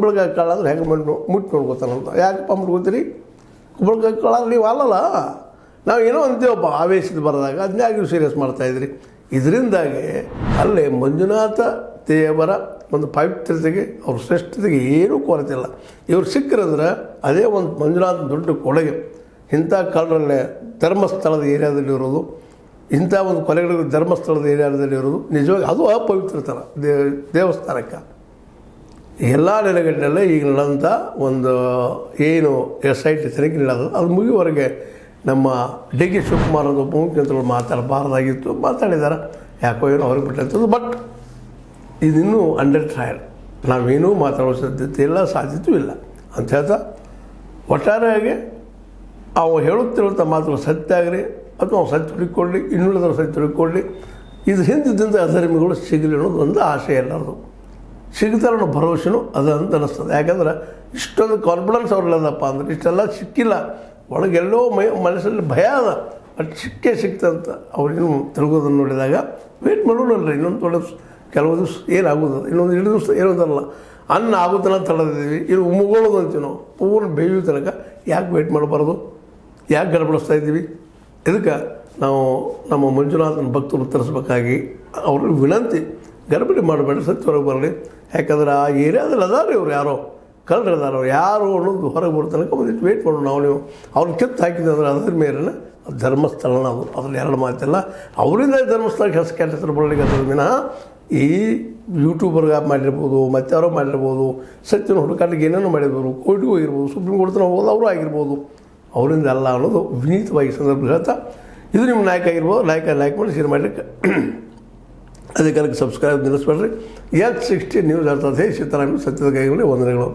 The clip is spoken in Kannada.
ಕುಂಬಳಕಾಯಿ ಕಾಳು ಅಂದ್ರೆ ಹೆಂಗೆ ಮುಟ್ಟು ನೋಡ್ಕೋತಾನಂತ. ಯಾಕಪ್ಪ ಮುಟ್ಕೋತೀರಿ? ಕುಂಬಳಕಾಯಿ ಕಾಳು ನೀವು ಅಲ್ಲಲ್ಲ, ನಾವು ಏನೋ ಅಂತೀವಪ್ಪ ಆವೇಶದ ಬರೆದಾಗ, ಅದನ್ನೇ ನೀವು ಸೀರಿಯಸ್ ಮಾಡ್ತಾಯಿದ್ರಿ. ಇದರಿಂದಾಗಿ ಅಲ್ಲೇ ಮಂಜುನಾಥ ದೇವರ ಒಂದು ಪವಿತ್ರತೆಗೆ ಅವ್ರ ಶ್ರೇಷ್ಠತೆಗೆ ಏನೂ ಕೊರತೆ ಇಲ್ಲ. ಇವ್ರು ಸಿಕ್ಕರಂದ್ರೆ ಅದೇ ಒಂದು ಮಂಜುನಾಥ ದೊಡ್ಡ ಕೊಡುಗೆ. ಇಂಥ ಕಾಲದಲ್ಲೇ ಧರ್ಮಸ್ಥಳದ ಏರಿಯಾದಲ್ಲಿ ಇರೋದು, ಇಂಥ ಒಂದು ಕೊಲೆಗಳಿಗೆ ಧರ್ಮಸ್ಥಳದ ಏರಿಯಾದಲ್ಲಿ ಇರೋದು ನಿಜವಾಗಿ ಅದು ಅಪವಿತ್ರತನ ದೇವಸ್ಥಾನಕ್ಕೆ. ಎಲ್ಲ ನೆಲೆಗಟ್ಟಿನಲ್ಲೇ ಈಗ ನಡೆದಂಥ ಒಂದು ಏನು SIT ತನಿಖೆ ನಡೆಯೋದು ಅದು ಮುಗಿಯುವವರೆಗೆ ನಮ್ಮ DK ಶಿವಕುಮಾರ್ ಅಂತ ಉಪಮುಖ್ಯಮಂತ್ರಿಗಳು ಮಾತಾಡಬಾರ್ದಾಗಿತ್ತು, ಮಾತಾಡಿದ್ದಾರೆ. ಯಾಕೋ ಏನೋ ಅವ್ರಿಗೆ ಬಿಟ್ಟಂಥದ್ದು. ಬಟ್ ಇದಿನ್ನೂ ಅಂಡರ್ ಟ್ರಯಲ್, ನಾವೇನೂ ಮಾತಾಡೋ ಸಾಧ್ಯತೆ ಇಲ್ಲ, ಸಾಧ್ಯತೆಯೂ ಇಲ್ಲ ಅಂತ ಹೇಳ್ತಾ, ಒಟ್ಟಾರೆಯಾಗಿ ಅವು ಹೇಳುತ್ತಿರುವಂಥ ಮಾತುಗಳು ಸತ್ಯ ಆಗಲಿ ಅಥವಾ ಅವ್ನು ಸತ್ಯ ಹುಡುಕೊಳ್ಳಿ, ಇನ್ನುಳಿದವರು ಸತ್ಯ ಹುಡುಕೊಳ್ಳಿ, ಇದು ಹಿಂದಿದ್ದಂಥ ಅಧರ್ಮಿಗಳು ಸಿಗಲಿ ಅನ್ನೋದು ಒಂದು ಆಶೆ ಎಲ್ಲರದು. ಸಿಗ್ತಾರೆ ಅನ್ನೋ ಭರವಸೆನೂ ಅದು ಅಂತ ಅನ್ನಿಸ್ತದೆ. ಯಾಕಂದ್ರೆ ಇಷ್ಟೊಂದು ಕಾನ್ಫಿಡೆನ್ಸ್ ಅವ್ರಲ್ಲದಪ್ಪ ಅಂದ್ರೆ ಇಷ್ಟೆಲ್ಲ ಸಿಕ್ಕಿಲ್ಲ, ಒಳಗೆಲ್ಲೋ ಮನಸ್ಸಲ್ಲಿ ಭಯ ಅದ, ಬಟ್ ಸಿಕ್ತಂತ ಅವ್ರಿಗೂ ತಿಳ್ಗೋದನ್ನು ನೋಡಿದಾಗ ವೇಟ್ ಮಾಡೋಣಲ್ರಿ. ಇನ್ನೊಂದು ಥೋಡೆ ಕೆಲವು ದಿವಸ ಏನಾಗೋದು, ಇನ್ನೊಂದು 2 ದಿವಸ ಏನೋದಲ್ಲ, ಅನ್ನ ಆಗೋತನ ತಡೆದಿದ್ದೀವಿ. ಇದು ಮುಗೋಳೋದು ಅಂತೀವಿ ನಾವು, ಪೂರ್ಣ ಬೇಯುವ ತನಕ ಯಾಕೆ ವೇಟ್ ಮಾಡಬಾರ್ದು, ಯಾಕೆ ಗಡಬಡಿಸ್ತಾ ಇದ್ದೀವಿ? ಇದಕ್ಕೆ ನಾವು ನಮ್ಮ ಮಂಜುನಾಥನ ಭಕ್ತರು ತರಿಸ್ಬೇಕಾಗಿ ಅವ್ರಿಗೆ ವಿನಂತಿ, ಗಡಬಡಿ ಮಾಡಬೇಡಿ, ಸತ್ಯ ಹೊರಗೆ ಬರಲಿ. ಯಾಕಂದ್ರೆ ಆ ಏರಿಯಾದಲ್ಲಿ ಅದಾರೆ ಇವ್ರು ಯಾರೋ ಕಳ್ಳರು ಅದಾರ, ಅವ್ರು ಯಾರು ಅನ್ನೋದು ಹೊರಗೆ ಬರೋ ತನಕ ಒಂದಿಟ್ಟು ವೇಟ್ ಮಾಡೋಣ. ನಾವು ನೀವು ಅವ್ರನ್ನ ಕಿತ್ತು ಹಾಕಿದ್ರೆ ಅದ್ರ ಮೇರೆನ ಧರ್ಮಸ್ಥಳನ ಅದು, ಅದ್ರಲ್ಲಿ 2 ಮಾತಿಲ್ಲ. ಅವರಿಂದ ಧರ್ಮಸ್ಥಳಕ್ಕೆ ಕೆಟ್ಟ ಹೆಸರು ಬರಲಿಕ್ಕೆ ಅದ್ರ ವಿನಃ ಈ ಯೂಟ್ಯೂಬರ್ಗೆ ಮಾಡಿರ್ಬೋದು, ಮತ್ತು ಯಾರೋ ಮಾಡಿರ್ಬೋದು, ಸತ್ಯನ ಹುಡುಕಾಟಕ್ಕೆ ಏನೇನೋ ಮಾಡಿರ್ಬೋದು, ಕೋರ್ಟಿಗೆ ಹೋಗಿರ್ಬೋದು, ಸುಪ್ರೀಂ ಕೋರ್ಟ್ ಹೋಗೋದು ಅವರು ಆಗಿರ್ಬೋದು, ಅವರಿಂದ ಅಲ್ಲ ಅನ್ನೋದು ವಿನೀತವಾಗಿ ಸಂದರ್ಭ ಹೇಳ್ತಾ, ಇದು ನಿಮ್ಮ ನಾಯಕ ಆಗಿರ್ಬೋದು. ಲೈಕ್ ಮಾಡಿ ಶೇರ್ ಮಾಡಲಿಕ್ಕೆ ಅದಕ್ಕೆ ಸಬ್ಸ್ಕ್ರೈಬ್ ನಿಲ್ಲಿಸ್ಬೇಡ್ರಿ. H60 ನ್ಯೂಸ್ ಹೇಳ್ತದೆ. ಸಿದ್ದರಾಮಯ್ಯ ಸತ್ಯದ ಕೈಗಳಲ್ಲಿ ವಂದನೆಗಳು.